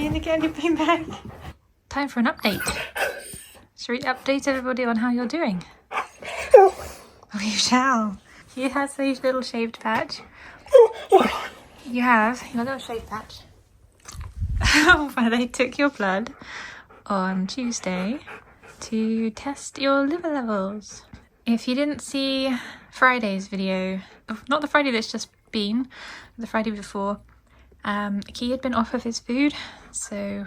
finally getting your been back. Time for an update. Shall we update everybody on how you're doing? We shall. He has a little shaved patch. You have your little shaved patch. Where they took your blood on Tuesday to test your liver levels. If you didn't see Friday's video, not the Friday that's just been, the Friday before, Key had been off of his food, so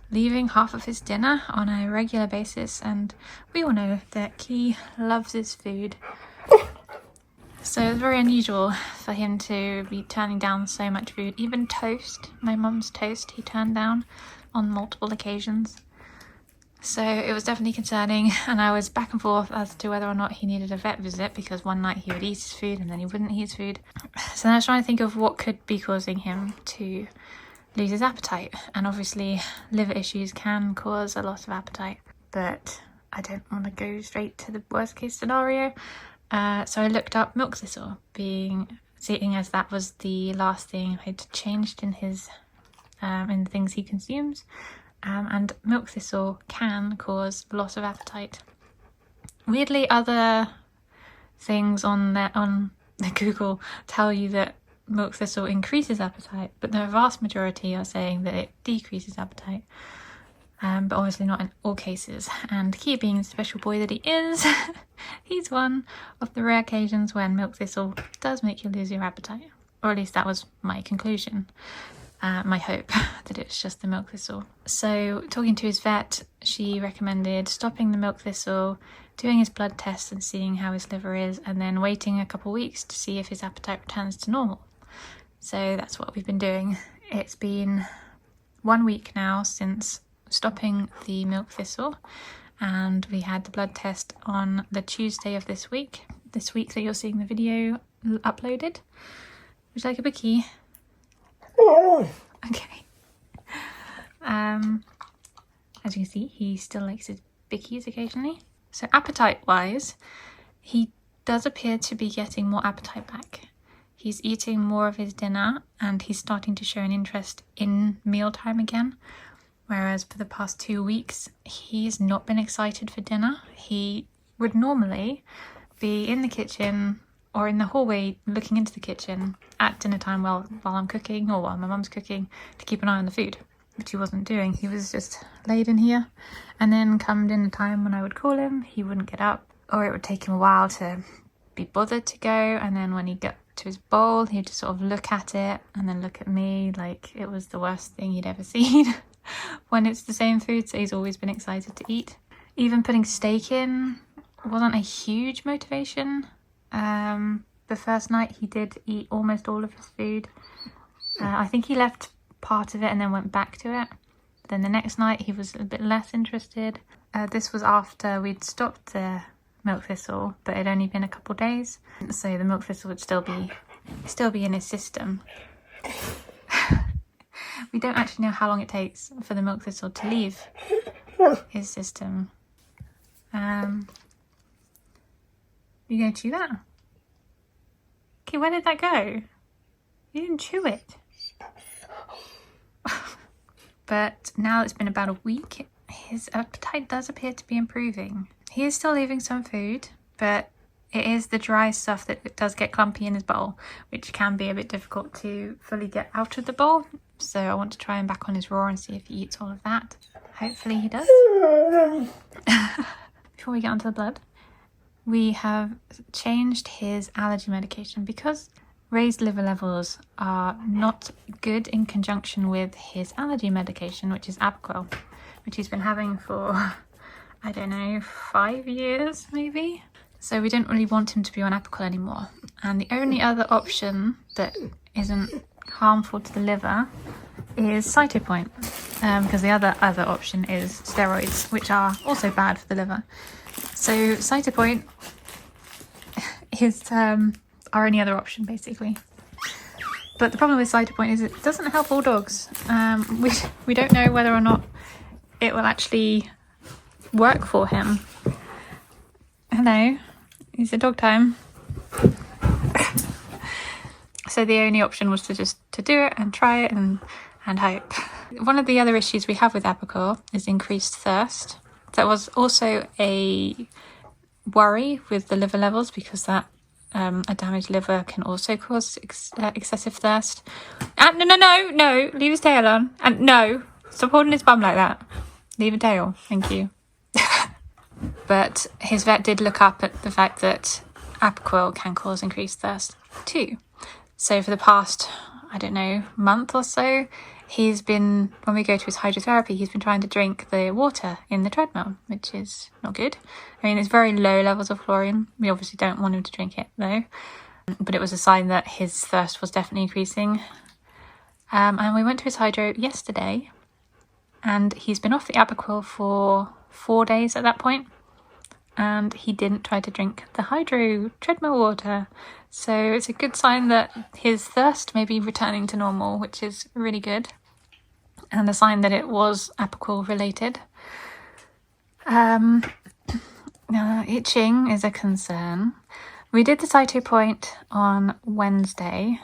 leaving half of his dinner on a regular basis, and we all know that Key loves his food. So it was very unusual for him to be turning down so much food. Even toast, my mum's toast, he turned down on multiple occasions. So it was definitely concerning, and I was back and forth as to whether or not he needed a vet visit, because one night he would eat his food and then he wouldn't eat his food. So then I was trying to think of what could be causing him to lose his appetite. And obviously liver issues can cause a loss of appetite, but I don't want to go straight to the worst case scenario. So I looked up milk thistle, seeing as that was the last thing I'd changed in his in the things he consumes. And milk thistle can cause loss of appetite. Weirdly, other things on the Google tell you that milk thistle increases appetite, but the vast majority are saying that it decreases appetite. But obviously not in all cases. And Key, being the special boy that he is, he's one of the rare occasions when milk thistle does make you lose your appetite. Or at least that was my conclusion. My hope that it's just the milk thistle. So talking to his vet, she recommended stopping the milk thistle, doing his blood tests and seeing how his liver is, and then waiting a couple of weeks to see if his appetite returns to normal. So that's what we've been doing. It's been 1 week now since stopping the milk thistle, and we had the blood test on the Tuesday of this week that you're seeing the video uploaded. Would you like a bookie? Okay. As you can see, he still likes his bickies occasionally. So appetite wise, he does appear to be getting more appetite back. He's eating more of his dinner, and he's starting to show an interest in mealtime again. Whereas for the past 2 weeks, he's not been excited for dinner. He would normally be in the kitchen or in the hallway looking into the kitchen at dinner time while I'm cooking or while my mum's cooking to keep an eye on the food, which he wasn't doing. He was just laid in here, and then come dinner time when I would call him, he wouldn't get up, or it would take him a while to be bothered to go, and then when he got to his bowl, he'd just sort of look at it and then look at me like it was the worst thing he'd ever seen when it's the same food. So he's always been excited to eat. Even putting steak in wasn't a huge motivation. The first night he did eat almost all of his food. I think he left part of it and then went back to it. Then the next night he was a bit less interested. This was after we'd stopped the milk thistle, but it'd only been a couple days, so the milk thistle would still be in his system. We don't actually know how long it takes for the milk thistle to leave his system. You gonna chew that? Okay, where did that go? You didn't chew it. But now it's been about a week, his appetite does appear to be improving. He is still leaving some food, but it is the dry stuff that does get clumpy in his bowl, which can be a bit difficult to fully get out of the bowl. So I want to try him back on his raw and see if he eats all of that. Hopefully he does. Before we get onto the blood, we have changed his allergy medication because raised liver levels are not good in conjunction with his allergy medication, which is Apoquel, which he's been having for, I don't know, 5 years maybe. So we don't really want him to be on Apoquel anymore. And the only other option that isn't harmful to the liver is Cytopoint, because the other option is steroids, which are also bad for the liver. So Cytopoint is our only other option, basically. But the problem with Cytopoint is it doesn't help all dogs. We don't know whether or not it will actually work for him. Hello, is it dog time? So the only option was to do it and try it and hope. One of the other issues we have with Apical is increased thirst. That was also a worry with the liver levels, because that a damaged liver can also cause excessive thirst. And no, leave his tail on. And no, stop holding his bum like that. Leave a tail, thank you. But his vet did look up at the fact that Apical can cause increased thirst too. So for the past, I don't know, month or so, he's been, when we go to his hydrotherapy, he's been trying to drink the water in the treadmill, which is not good. I mean, it's very low levels of chlorine. We obviously don't want him to drink it though. But it was a sign that his thirst was definitely increasing. And we went to his hydro yesterday, and he's been off the Apical for 4 days at that point. And he didn't try to drink the hydro treadmill water. So it's a good sign that his thirst may be returning to normal, which is really good. And a sign that it was Apical related. Itching is a concern. We did the cyto point on Wednesday,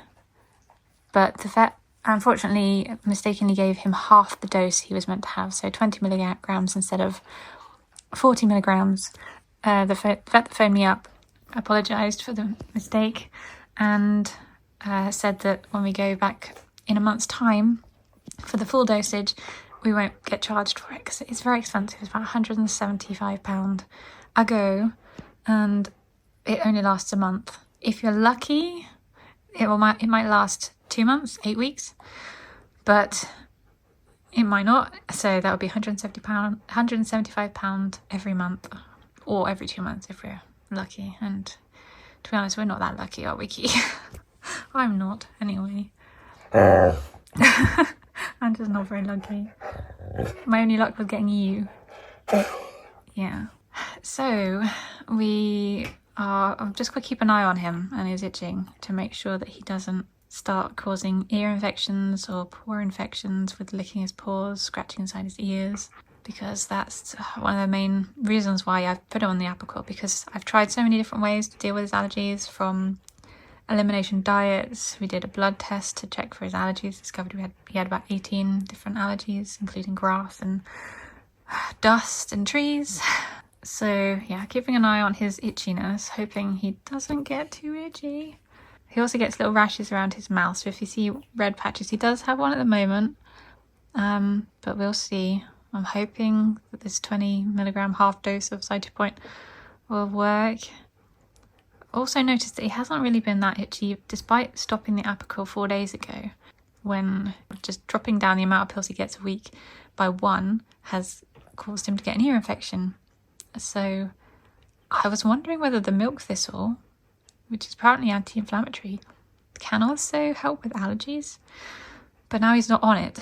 but the vet unfortunately mistakenly gave him half the dose he was meant to have, so 20 milligrams instead of 40 milligrams. The vet that phoned me up apologised for the mistake and said that when we go back in a month's time for the full dosage, we won't get charged for it because it's very expensive. It's about £175 a go, and it only lasts a month. If you're lucky, it might last 2 months, 8 weeks, but it might not. So that would be £175 every month, or every 2 months if we're lucky. And to be honest, we're not that lucky, are we, Key? I'm not, anyway. I'm just not very lucky. My only luck was getting you. Yeah. So I've just got to keep an eye on him and his itching to make sure that he doesn't start causing ear infections or paw infections with licking his paws, scratching inside his ears, because that's one of the main reasons why I've put him on the Apical, because I've tried so many different ways to deal with his allergies, from elimination diets. We did a blood test to check for his allergies, discovered he had about 18 different allergies, including grass and dust and trees. So yeah, keeping an eye on his itchiness, hoping he doesn't get too itchy. He also gets little rashes around his mouth, so if you see red patches, he does have one at the moment, but we'll see. I'm hoping that this 20 milligram half dose of Cytopoint will work. Also noticed that he hasn't really been that itchy despite stopping the Apical 4 days ago, when just dropping down the amount of pills he gets a week by 1 has caused him to get an ear infection. So I was wondering whether the milk thistle, which is apparently anti-inflammatory, can also help with allergies, but now he's not on it.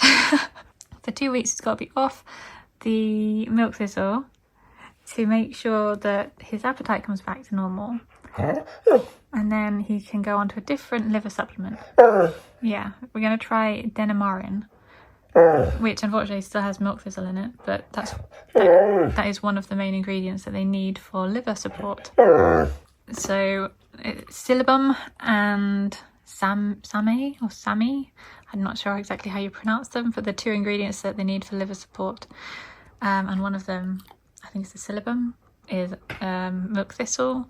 For 2 weeks he's got to be off the milk thistle to make sure that his appetite comes back to normal, and then he can go on to a different liver supplement. Yeah, we're going to try Denamarin, which unfortunately still has milk thistle in it, but that is one of the main ingredients that they need for liver support. So Silibum and Sami, I'm not sure exactly how you pronounce them, but the 2 ingredients that they need for liver support, and one of them, I think it's the Silibum, is milk thistle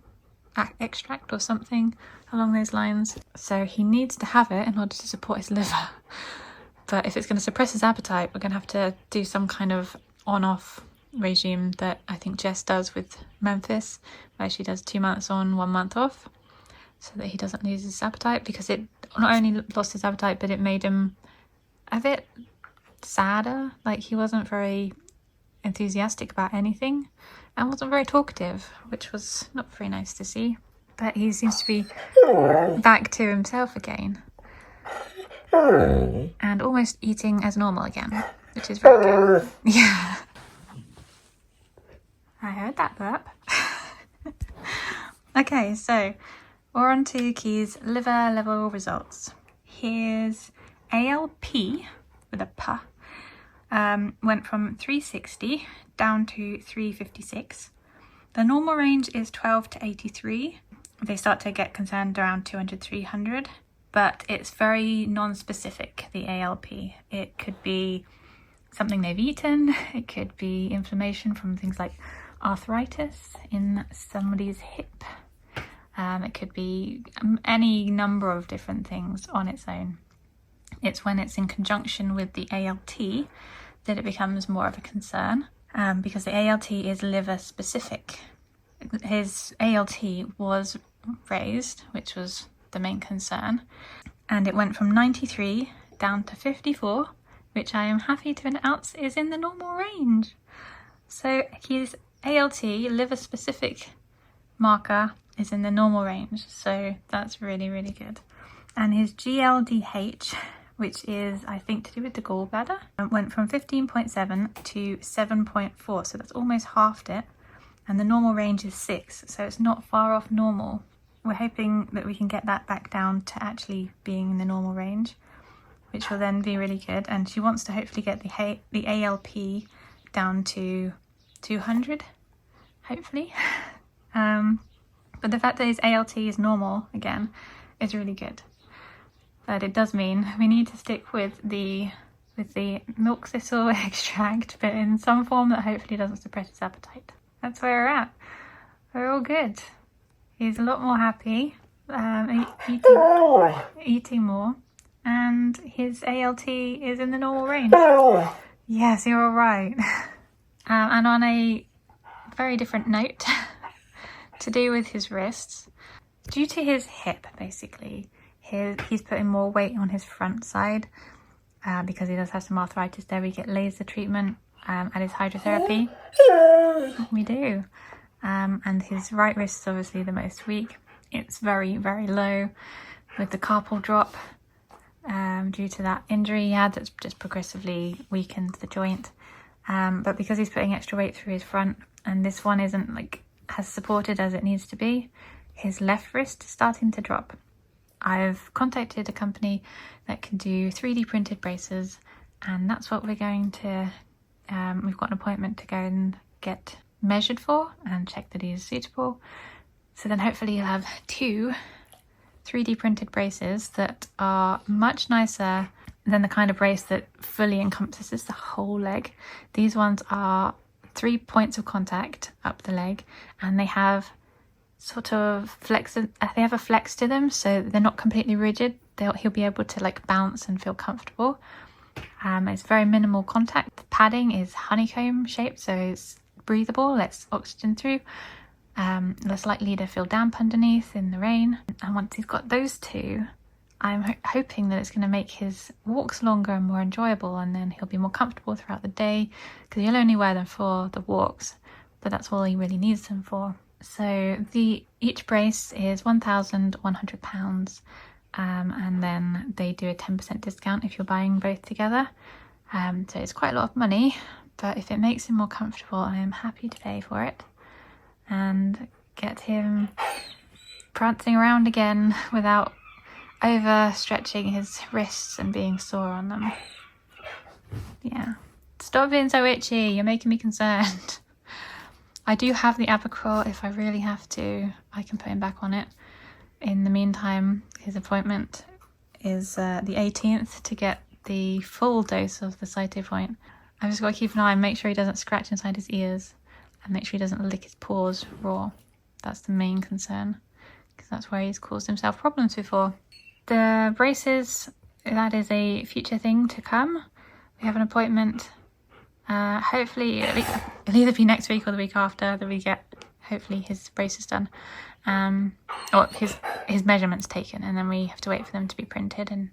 extract or something along those lines. So he needs to have it in order to support his liver. But if it's going to suppress his appetite, we're going to have to do some kind of on-off regime that I think Jess does with Memphis, where she does 2 months on, 1 month off, so that he doesn't lose his appetite, because it not only lost his appetite, but it made him a bit sadder. Like, he wasn't very enthusiastic about anything and wasn't very talkative, which was not very nice to see. But he seems to be back to himself again and almost eating as normal again, which is very good. Yeah. I heard that burp. Okay, so we're on to Key's liver level results. His ALP, with a P, went from 360 down to 356. The normal range is 12 to 83. They start to get concerned around 200, 300, but it's very non-specific, the ALP. It could be something they've eaten. It could be inflammation from things like arthritis in somebody's hip. It could be any number of different things on its own. It's when it's in conjunction with the ALT that it becomes more of a concern, because the ALT is liver specific. His ALT was raised, which was the main concern, and it went from 93 down to 54, which I am happy to announce is in the normal range. So his ALT, liver specific marker, is in the normal range, so that's really, really good. And his GLDH, which is, I think, to do with the gallbladder, went from 15.7 to 7.4, so that's almost halved it. And the normal range is 6, so it's not far off normal. We're hoping that we can get that back down to actually being in the normal range, which will then be really good. And she wants to hopefully get the ALP down to 200, hopefully. But the fact that his ALT is normal again is really good. But it does mean we need to stick with the milk thistle extract, but in some form that hopefully doesn't suppress his appetite. That's where we're at. We're all good. He's a lot more happy, eating more, and his ALT is in the normal range. Yes, you're all right. And on a very different note, to do with his wrists, due to his hip, basically, he's putting more weight on his front side because he does have some arthritis there. We get laser treatment at his hydrotherapy. We do. And his right wrist is obviously the most weak. It's very, very low with the carpal drop due to that injury he had that's just progressively weakened the joint. But because he's putting extra weight through his front, and this one isn't like as supported as it needs to be, his left wrist is starting to drop. I've contacted a company that can do 3D printed braces, and that's what we're going to, we've got an appointment to go and get measured for and check that he is suitable. So then hopefully you'll have 2 3D printed braces that are much nicer than the kind of brace that fully encompasses the whole leg. These ones are 3 points of contact up the leg, and they have sort of flex, they have a flex to them, so they're not completely rigid. He'll be able to like bounce and feel comfortable. It's very minimal contact. The padding is honeycomb shaped, so it's breathable, lets oxygen through, less likely to feel damp underneath in the rain. And once he's got those 2, I'm hoping that it's going to make his walks longer and more enjoyable, and then he'll be more comfortable throughout the day, because he'll only wear them for the walks, but that's all he really needs them for. So each brace is £1,100, and then they do a 10% discount if you're buying both together. So it's quite a lot of money, but if it makes him more comfortable, I am happy to pay for it and get him prancing around again without overstretching his wrists and being sore on them. Yeah. Stop being so itchy, you're making me concerned. I do have the Apoquel. If I really have to, I can put him back on it. In the meantime, his appointment is the 18th to get the full dose of the Cytopoint. I've just got to keep an eye and make sure he doesn't scratch inside his ears, and make sure he doesn't lick his paws raw. That's the main concern, because that's where he's caused himself problems before. The braces, that is a future thing to come. We have an appointment, hopefully it'll either be next week or the week after that we get hopefully his braces done, or his measurements taken, and then we have to wait for them to be printed and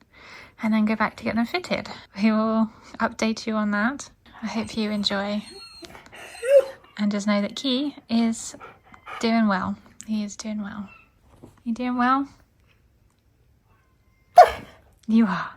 then go back to get them fitted. We will update you on that. I hope you enjoy, and just know that Key is doing well. He is doing well. You doing well? You are.